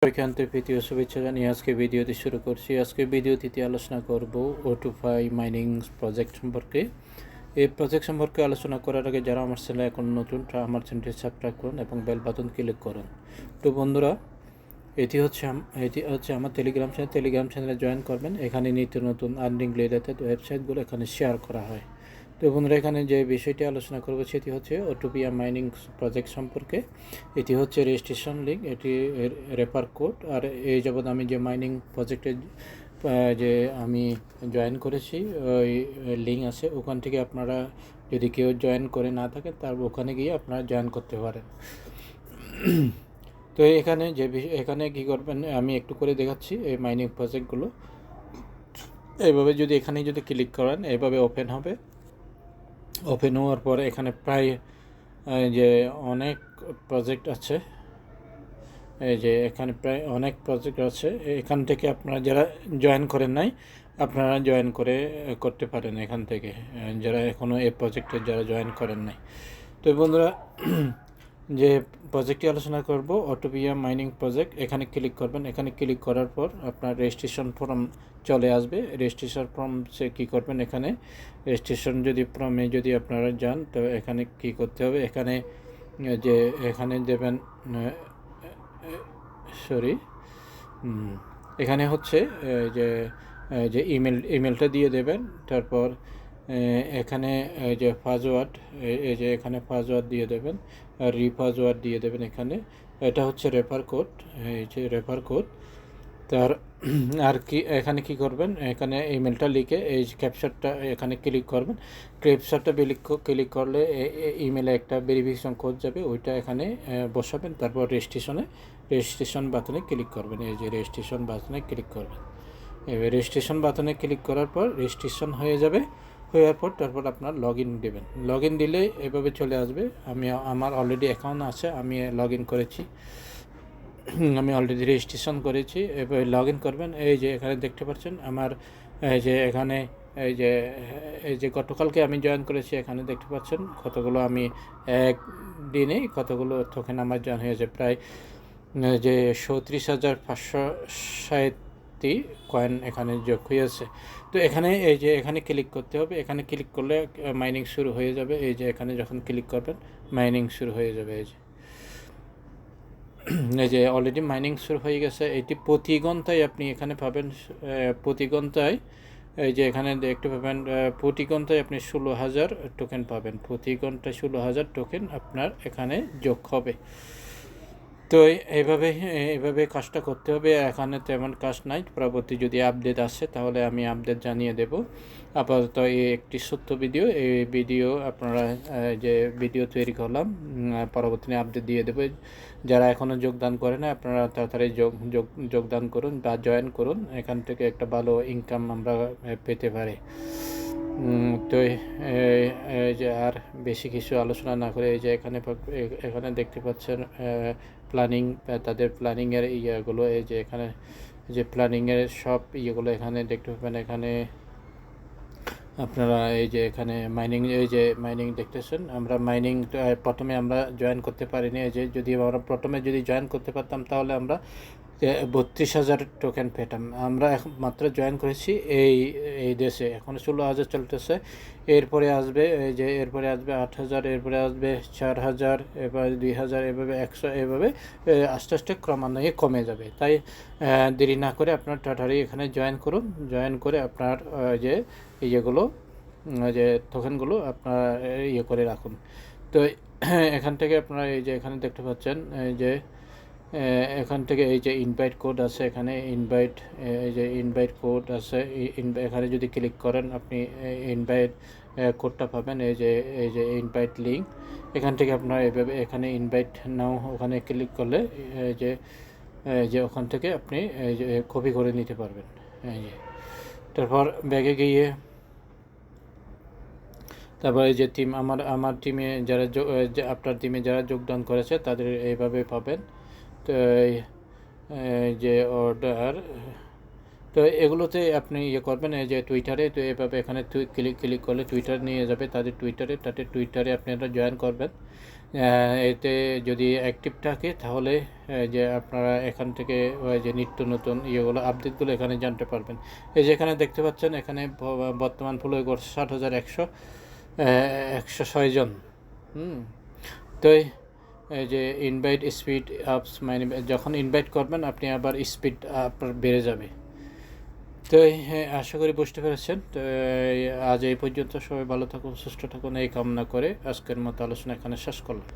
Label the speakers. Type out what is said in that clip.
Speaker 1: এখানতে video শুভেচ্ছা জানিয়ে আজকে ভিডিওটি শুরু করছি। আজকে ভিডিওটিতে আলোচনা করব ওটুফাই মাইনিং প্রজেক্ট সম্পর্কে। এই প্রজেক্ট সম্পর্কে আলোচনা করার আগে যারা আমার চ্যানেলে এখন নতুন তারা আমার চ্যানেলটি সাবস্ক্রাইব করুন এবং বেল বাটন ক্লিক করুন। তো বন্ধুরা, এটি হচ্ছে আমার টেলিগ্রাম চ্যানেলে জয়েন করবেন। এখানে নিত্য নতুন আর্নিং রিলেটেড ওয়েবসাইটগুলো এখানে শেয়ার করা হয়। তো বন্ধুরা, এখানে যে বিষয়টি আলোচনা করব সেটি হচ্ছে ওটোপিয়া মাইনিং প্রজেক্ট সম্পর্কে। এটি হচ্ছে রেজিস্ট্রেশন লিঙ্ক, এটি রেফার কোড। আর এই যাবৎ আমি যে মাইনিং প্রজেক্টে যে আমি জয়েন করেছি, ওই লিঙ্ক আছে, ওখান থেকে আপনারা যদি কেউ জয়েন করে না থাকেন তার ওখানে গিয়ে আপনারা জয়েন করতে পারেন। তো এখানে কী করবেন আমি একটু করে দেখাচ্ছি। এই মাইনিং প্রজেক্টগুলো এইভাবে এখানে যদি ক্লিক করেন এইভাবে ওপেন হবে। ওপেন হওয়ার পর এখানে প্রায় যে অনেক প্রজেক্ট আছে, এখানে প্রায় অনেক প্রজেক্ট আছে। এখান থেকে আপনারা যারা জয়েন করেন নাই আপনারা জয়েন করতে পারেন এখান থেকে, যারা এখনও এই প্রজেক্টে যারা জয়েন করেন নাই। তো বন্ধুরা, যে প্রজেক্টটি আলোচনা করব অটোপিয়া মাইনিং প্রজেক্ট, এখানে ক্লিক করবেন। এখানে ক্লিক করার পর আপনার রেজিস্ট্রেশন ফর্ম চলে আসবে। রেজিস্ট্রেশন ফর্ম সে কী করবেন, এখানে রেজিস্ট্রেশন ফর্মে যদি আপনারা যান তো এখানে কী করতে হবে, এখানে দেবেন এখানে হচ্ছে যে ইমেলটা দিয়ে দেবেন। তারপর এখানে পাসওয়ার্ড, এখানে পাসওয়ার্ড দিয়ে দেবেন, আর রিপাসওয়ার্ড দিয়ে দেবেন। এখানে এটা হচ্ছে রেফার কোড। তার আর কি এখানে কি করবেন, এখানে ইমেলটা লিখে এই ক্যাপচারটা এখানে ক্লিক করবেন। ক্যাপচারটা ক্লিক করলে ইমেলে একটা ভেরিফিকেশন কোড যাবে, ওইটা এখানে বসাবেন। তারপর রেজিস্ট্রেশন বাটনে ক্লিক করবেন। এই যে রেজিস্ট্রেশন বাটনে ক্লিক করবেন। এবার রেজিস্ট্রেশন বাটনে ক্লিক করার পর রেজিস্ট্রেশন হওয়ার পর তারপর আপনার লগ ইন দেবেন। লগ ইন দিলে এভাবে চলে আসবে। আমার অলরেডি অ্যাকাউন্ট আছে, আমি লগ ইন করেছি, আমি অলরেডি রেজিস্ট্রেশন করেছি। এবার লগ ইন করবেন। এই যে এখানে দেখতে পাচ্ছেন আমার এখানে এই যে গতকালকে আমি জয়েন করেছি, এখানে দেখতে পাচ্ছেন কতগুলো আমি একদিনেই কতগুলো টোকেন আমার জয়েন হয়েছে। প্রায় 37,560টি কয়েন এখানে যোগ হয়েছে। তো এখানে এখানে ক্লিক করতে হবে। এখানে ক্লিক করলে মাইনিং শুরু হয়ে যাবে। এই যে এখানে যখন ক্লিক করবেন মাইনিং শুরু হয়ে যাবে। এই যে অলরেডি মাইনিং শুরু হয়ে গেছে। এটি প্রতি ঘন্টায় আপনি এখানে পাবেন, প্রতি ঘন্টায় এই যে এখানে দেখতে পাবেন প্রতি ঘন্টায় আপনি 16,000 টোকেন পাবেন। প্রতি ঘন্টায় 16,000 টোকেন আপনার এখানে যোগ হবে। তো এইভাবে কাজটা করতে হবে। এখানে তেমন কাজ নাই, পরবর্তী যদি আপডেট আসে তাহলে আমি আপডেট জানিয়ে দেব। আপাতত এই একটি সত্য ভিডিও, এই ভিডিও আপনারা যে ভিডিও তৈরি করলাম পরবর্তী আপডেট দিয়ে দেবো। যারা এখনও যোগদান করে না আপনারা তাড়াতাড়ি যোগদান করুন বা জয়েন করুন, এখান থেকে একটা ভালো ইনকাম আমরা পেতে পারি। তো যে আর বেশি কিছু আলোচনা না করে এই যে এখানে দেখতে পাচ্ছেন প্ল্যানিং, তাদের প্ল্যানিংয়ের ইয়েগুলো, এই যে এখানে প্ল্যানিংয়ের সব ইয়েগুলো এখানে দেখতে পাবেন। এখানে আপনারা এখানে মাইনিং দেখতেছেন। আমরা প্রথমে আমরা জয়েন করতে পারিনি। যদি আমরা প্রথমে জয়েন করতে পারতাম তাহলে আমরা 32,000 টোকেন পেতাম। আমরা এখন মাত্র জয়েন করেছি এই দেশে, এখন 16,000 চলতেছে। এরপরে আসবে 8,000, এরপরে আসবে 4,000, এরপরে 2,000, এভাবে 100, এভাবে আস্তে আস্তে ক্রমান্বয়ে কমে যাবে। তাই দেরি না করে আপনার তাড়াতাড়ি এখানে জয়েন করুন। জয়েন করে আপনার টোকেনগুলো আপনার করে রাখুন। তো এখান থেকে আপনারা এখানে দেখতে পাচ্ছেন এখান থেকে ইনভাইট কোড আছে। এখানে ইনভাইট কোড আছে। এখানে যদি ক্লিক করেন আপনি ইনভাইট কোডটা পাবেন। এই যে ইনভাইট লিঙ্ক, এখান থেকে আপনারা এখানে ইনভাইট নাও ওখানে ক্লিক করলে ওখান থেকে আপনি কপি করে নিতে পারবেন। তারপর ব্যাগে গিয়ে তারপর টিম আমার টিমে আপনার টিমে যারা যোগদান করেছে তাদের এইভাবে পাবেন। তো অর্ডার, তো এগুলোতে আপনি করবেন টুইটারে। তো এভাবে এখানে ক্লিক করলে টুইটার নিয়ে যাবে তাদের টুইটারে। তাদের টুইটারে আপনারা জয়েন করবেন। এতে যদি অ্যাক্টিভ থাকে তাহলে যে আপনারা এখান থেকে ওই যে নিত্য নতুন ইয়েগুলো আপডেটগুলো এখানে জানতে পারবেন। এই যে এখানে দেখতে পাচ্ছেন এখানে বর্তমান ফলোয়ার 60,106 জন। তো এই যে ইনভাইট স্পিড আপস মানে যখন ইনভাইট করবেন আপনি আবার স্পিড আপনার বেড়ে যাবে। তো হ্যাঁ, আশা করি বুঝতে পেরেছেন। তো আজ এই পর্যন্ত, সবাই ভালো থাকুন, সুস্থ থাকুন এই কামনা করে আজকের মতো আলোচনা এখানে শেষ করলাম।